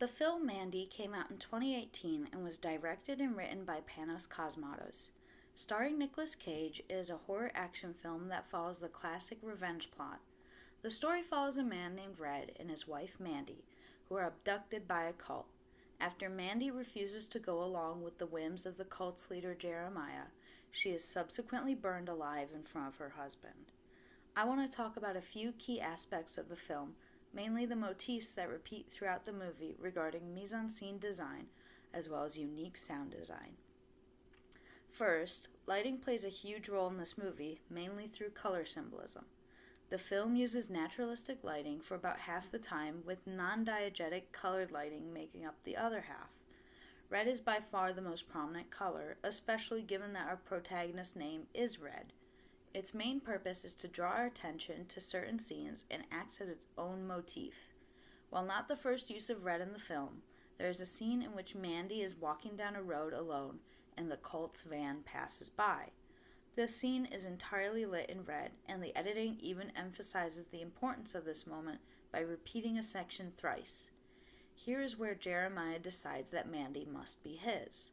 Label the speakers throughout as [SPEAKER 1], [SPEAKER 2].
[SPEAKER 1] The film Mandy came out in 2018 and was directed and written by Panos Cosmatos. Starring Nicolas Cage, it is a horror action film that follows the classic revenge plot. The story follows a man named Red and his wife Mandy, who are abducted by a cult. After Mandy refuses to go along with the whims of the cult's leader Jeremiah, she is subsequently burned alive in front of her husband. I want to talk about a few key aspects of the film, mainly the motifs that repeat throughout the movie regarding mise-en-scene design, as well as unique sound design. First, lighting plays a huge role in this movie, mainly through color symbolism. The film uses naturalistic lighting for about half the time, with non-diegetic colored lighting making up the other half. Red is by far the most prominent color, especially given that our protagonist's name is Red. Its main purpose is to draw our attention to certain scenes and acts as its own motif. While not the first use of red in the film, there is a scene in which Mandy is walking down a road alone and the cult's van passes by. This scene is entirely lit in red, and the editing even emphasizes the importance of this moment by repeating a section thrice. Here is where Jeremiah decides that Mandy must be his.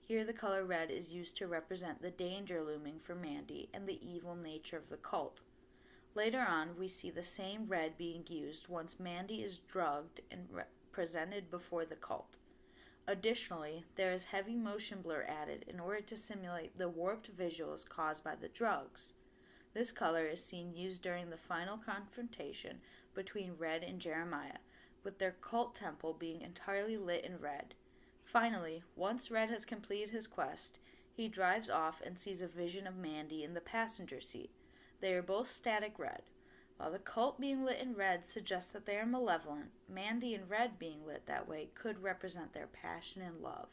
[SPEAKER 1] Here the color red is used to represent the danger looming for Mandy and the evil nature of the cult. Later on, we see the same red being used once Mandy is drugged and presented before the cult. Additionally, there is heavy motion blur added in order to simulate the warped visuals caused by the drugs. This color is seen used during the final confrontation between Red and Jeremiah, with their cult temple being entirely lit in red. Finally, once Red has completed his quest, he drives off and sees a vision of Mandy in the passenger seat. They are both static red. While the cult being lit in red suggests that they are malevolent, Mandy and Red being lit that way could represent their passion and love.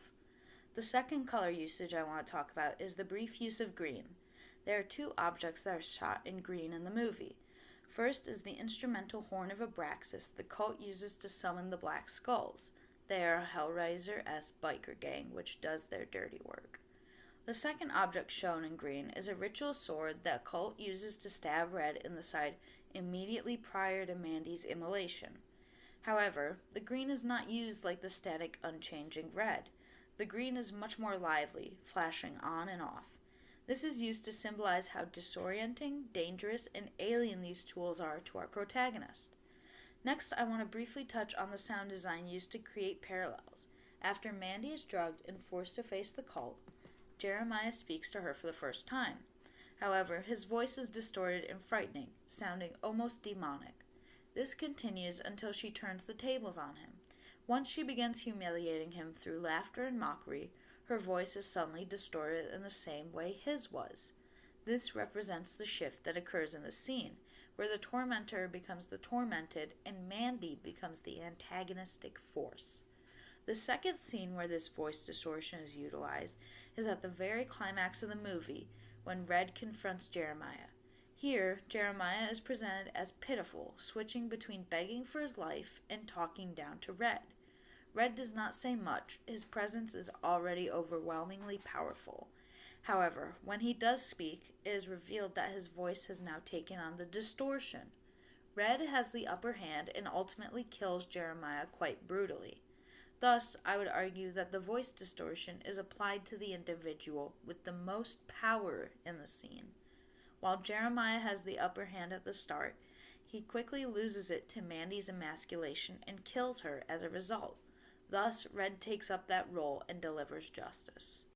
[SPEAKER 1] The second color usage I want to talk about is the brief use of green. There are two objects that are shot in green in the movie. First is the instrumental horn of Abraxas the cult uses to summon the Black Skulls. They are a Hellraiser-esque biker gang which does their dirty work. The second object shown in green is a ritual sword that cult uses to stab Red in the side immediately prior to Mandy's immolation. However, the green is not used like the static unchanging red. The green is much more lively, flashing on and off. This is used to symbolize how disorienting, dangerous, and alien these tools are to our protagonist. Next, I want to briefly touch on the sound design used to create parallels. After Mandy is drugged and forced to face the cult, Jeremiah speaks to her for the first time. However, his voice is distorted and frightening, sounding almost demonic. This continues until she turns the tables on him. Once she begins humiliating him through laughter and mockery, her voice is suddenly distorted in the same way his was. This represents the shift that occurs in the scene, where the tormentor becomes the tormented and Mandy becomes the antagonistic force. The second scene where this voice distortion is utilized is at the very climax of the movie, when Red confronts Jeremiah. Here, Jeremiah is presented as pitiful, switching between begging for his life and talking down to Red. Red does not say much, his presence is already overwhelmingly powerful. However, when he does speak, it is revealed that his voice has now taken on the distortion. Red has the upper hand and ultimately kills Jeremiah quite brutally. Thus, I would argue that the voice distortion is applied to the individual with the most power in the scene. While Jeremiah has the upper hand at the start, he quickly loses it to Mandy's emasculation and kills her as a result. Thus, Red takes up that role and delivers justice.